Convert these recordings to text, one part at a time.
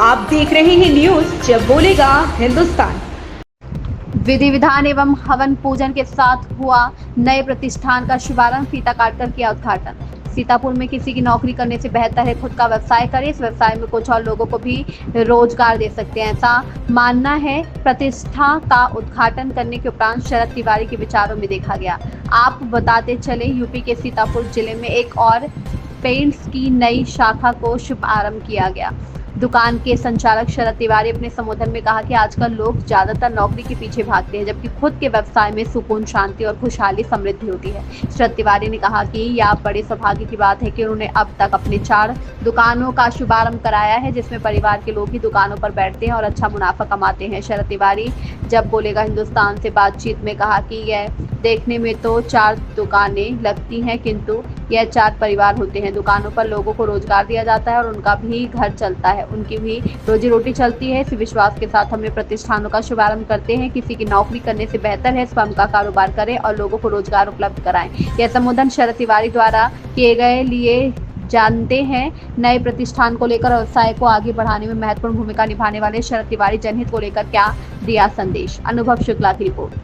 आप देख रहे हैं न्यूज जब बोलेगा हिंदुस्तान। विधि विधान एवं हवन पूजन के साथ हुआ नए प्रतिष्ठान का शुभारंभ, फीता काटकर किया उद्घाटन। सीतापुर में किसी की नौकरी करने से बेहतर है खुद का व्यवसाय करें। इस व्यवसाय में कुछ और लोगों को भी रोजगार दे सकते हैं, ऐसा मानना है। प्रतिष्ठा का उद्घाटन करने के उपरांत शरद तिवारी के विचारों में देखा गया। आप बताते चले, यूपी के सीतापुर जिले में एक और पेंट्स की नई शाखा को शुभारंभ किया गया। दुकान के संचालक शरद तिवारी अपने संबोधन में कहा कि आजकल लोग ज्यादातर नौकरी के पीछे भागते हैं, जबकि खुद के व्यवसाय में सुकून, शांति और खुशहाली समृद्धि होती है। शरद तिवारी ने कहा कि यह बड़े सौभाग्य की बात है कि उन्होंने अब तक अपने 4 दुकानों का शुभारंभ कराया है, जिसमें परिवार के लोग ही दुकानों पर बैठते हैं और अच्छा मुनाफा कमाते हैं। शरद तिवारी जब बोलेगा हिंदुस्तान से बातचीत में कहा कि यह देखने में तो 4 दुकानें लगती हैं, किंतु यह 4 परिवार होते हैं। दुकानों पर लोगों को रोजगार दिया जाता है और उनका भी घर चलता है, उनकी भी रोजी रोटी चलती है। इसी विश्वास के साथ हम प्रतिष्ठानों का शुभारंभ करते हैं। किसी की नौकरी करने से बेहतर है स्वयं का कारोबार करें और लोगों को रोजगार उपलब्ध कराएं। यह संबोधन शरद तिवारी द्वारा किए गए लिए जानते हैं। नए प्रतिष्ठान को लेकर व्यवसाय को आगे बढ़ाने में महत्वपूर्ण भूमिका निभाने वाले शरद तिवारी जनहित को लेकर क्या दिया संदेश। अनुभव शुक्ला की रिपोर्ट।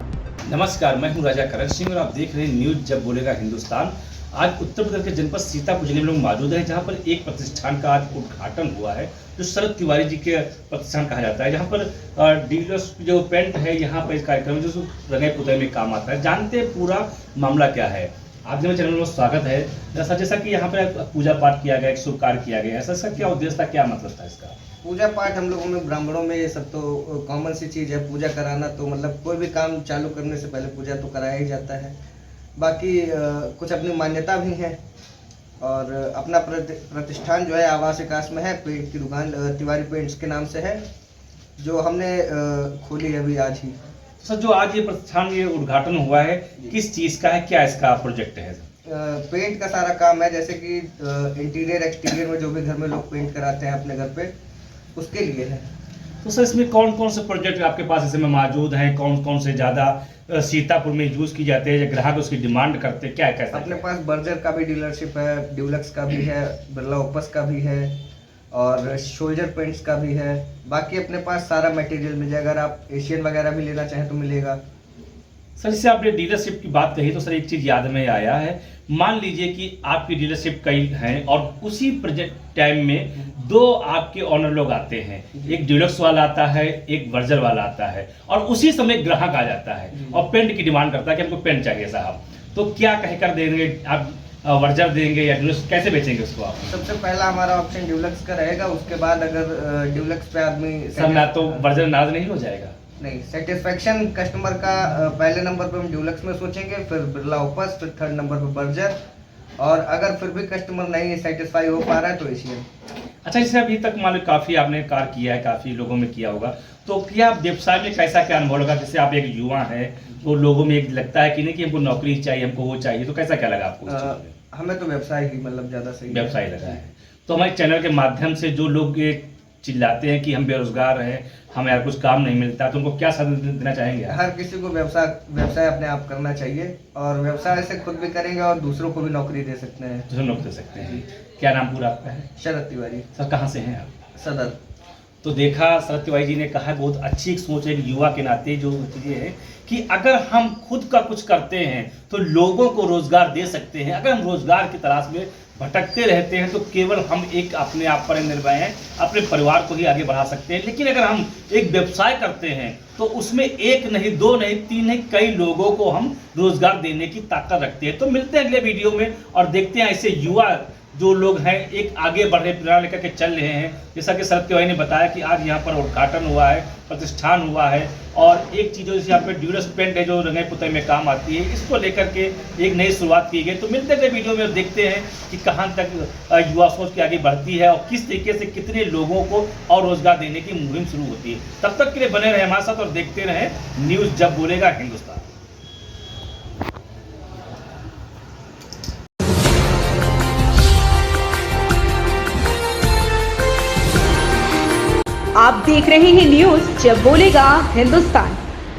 नमस्कार, मैं हूं राजा करण सिंह और आप देख रहे हैं न्यूज जब बोलेगा हिंदुस्तान। आज उत्तर प्रदेश के जनपद सीतापुर जिले में लोग मौजूद हैं, जहां पर एक प्रतिष्ठान का आज उद्घाटन हुआ है जो शरद तिवारी जी के प्रतिष्ठान कहा जाता है, जहां पर डीलर्स जो पेंट है यहाँ पर इस कार्यक्रम में जो रंगाई पुताई में काम आता है। जानते हैं पूरा मामला क्या है। आपने मेरे चैनल में स्वागत है। जैसा कि यहाँ पर पूजा पाठ किया गया, एक शुभ कार्य किया गया, ऐसा क्या उद्देश्य था, क्या मतलब था इसका? पूजा पाठ हम लोगों में ब्राह्मणों में ये सब तो कॉमन सी चीज़ है। पूजा कराना तो मतलब कोई भी काम चालू करने से पहले पूजा तो कराया ही जाता है। बाकी कुछ अपनी मान्यता भी है और अपना प्रतिष्ठान जो है आवास विकास में है। पेंट की दुकान तिवारी पेंट्स के नाम से है, जो हमने खोली है अभी आज ही। सर, जो आज ये प्रतिष्ठान ये उद्घाटन हुआ है, किस चीज़ का है, क्या इसका प्रोजेक्ट है? पेंट का सारा काम है, जैसे कि इंटीरियर एक्सटीरियर में जो भी घर में लोग पेंट कराते हैं अपने घर पे, उसके लिए है। तो सर, इसमें कौन कौन से प्रोजेक्ट आपके पास इसमें मौजूद हैं? कौन कौन से ज़्यादा सीतापुर में यूज़ की जाते हैं, ग्राहक उसकी डिमांड करते हैं, क्या कैसा? अपने पास बर्जर का भी डीलरशिप है, ड्यूलक्स का भी है, बिरला ओपस का भी है और शोल्जर पेंट्स का भी है। बाकी अपने पास सारा मटेरियल मिल जाएगा। अगर आप एशियन वगैरह भी लेना चाहें तो मिलेगा। सर, जैसे आपने डीलरशिप की बात कही तो सर एक चीज़ याद में आया है। मान लीजिए कि आपकी डीलरशिप कई हैं और उसी प्रोजेक्ट टाइम में 2 आपके ऑनर लोग आते हैं, एक डीलक्स वाला आता है, एक बर्जर वाला आता है, और उसी समय ग्राहक आ जाता है और पेंट की डिमांड करता है कि हमको पेंट चाहिए साहब, तो क्या कह कर देंगे आप? वर्जर देंगे या ड्यूलक्स, कैसे बेचेंगे उसको आप? सबसे पहला हमारा ऑप्शन ड्यूलक्स का रहेगा। उसके बाद अगर ड्यूलक्स पे आदमी सर ना तो वर्जर नाराज नहीं हो जाएगा? नहीं, सेटिस्फेक्शन कस्टमर का पहले नंबर पे हम ड्यूलक्स में सोचेंगे, फिर बिरला ओपस, फिर 3rd नंबर पे बर्जर, और अगर फिर भी कस्टमर नहीं सेटिस्फाई हो पा रहा है तो एशियन। अच्छा, इससे अभी तक मान लो काफ़ी आपने कार्य किया है, काफ़ी लोगों में किया होगा, तो क्या व्यवसाय में कैसा क्या अनुभव लगा? जैसे आप एक युवा हैं तो लोगों में एक लगता है कि नहीं कि हमको नौकरी चाहिए, हमको वो चाहिए, तो कैसा क्या लगा आपको? हमें तो व्यवसाय ही मतलब ज़्यादा सही व्यवसाय लगा है। तो हमारे चैनल के माध्यम से जो लोग ये चिल्लाते हैं कि हम बेरोजगार हैं, हमें यार कुछ काम नहीं मिलता, तो उनको क्या संदेश देना चाहेंगे? हर किसी को व्यवसाय अपने आप करना चाहिए और व्यवसाय से खुद भी करेंगे और दूसरों को भी नौकरी दे सकते हैं। दूसरे लोग दे सकते हैं। क्या नाम पूरा आपका है? शरद तिवारी। सर, कहाँ से हैं आप? सदर। तो देखा, शरद तिवारी जी ने कहा, बहुत अच्छी एक सोच है एक युवा के नाते, जो चीज़ें हैं कि अगर हम खुद का कुछ करते हैं तो लोगों को रोजगार दे सकते हैं। अगर हम रोजगार की तलाश में भटकते रहते हैं तो केवल हम एक अपने आप पर निर्भर हैं, अपने परिवार को ही आगे बढ़ा सकते हैं। लेकिन अगर हम एक व्यवसाय करते हैं तो उसमें 1 नहीं, 2 नहीं, 3 नहीं, कई लोगों को हम रोजगार देने की ताकत रखते हैं। तो मिलते हैं अगले वीडियो में और देखते हैं ऐसे युवा जो लोग हैं एक आगे बढ़ रहे, प्रेरणा लेकर के चल रहे हैं। जैसा कि शरद तिवारी ने बताया कि आज यहाँ पर उद्घाटन हुआ है, प्रतिष्ठान हुआ है, और एक चीज़ जैसे यहाँ पे ड्यूलक्स पेंट है जो रंगाई पुताई में काम आती है, इसको लेकर के एक नई शुरुआत की गई। तो मिलते हैं वीडियो में और देखते हैं कि कहाँ तक युवा सोच के आगे बढ़ती है और किस तरीके से कितने लोगों को और रोजगार देने की मुहिम शुरू होती है। तब तक के लिए बने रहे हमारे साथ और देखते रहें न्यूज़ जब बोलेगा हिंदुस्तान। आप देख रहे हैं न्यूज जब बोलेगा हिंदुस्तान।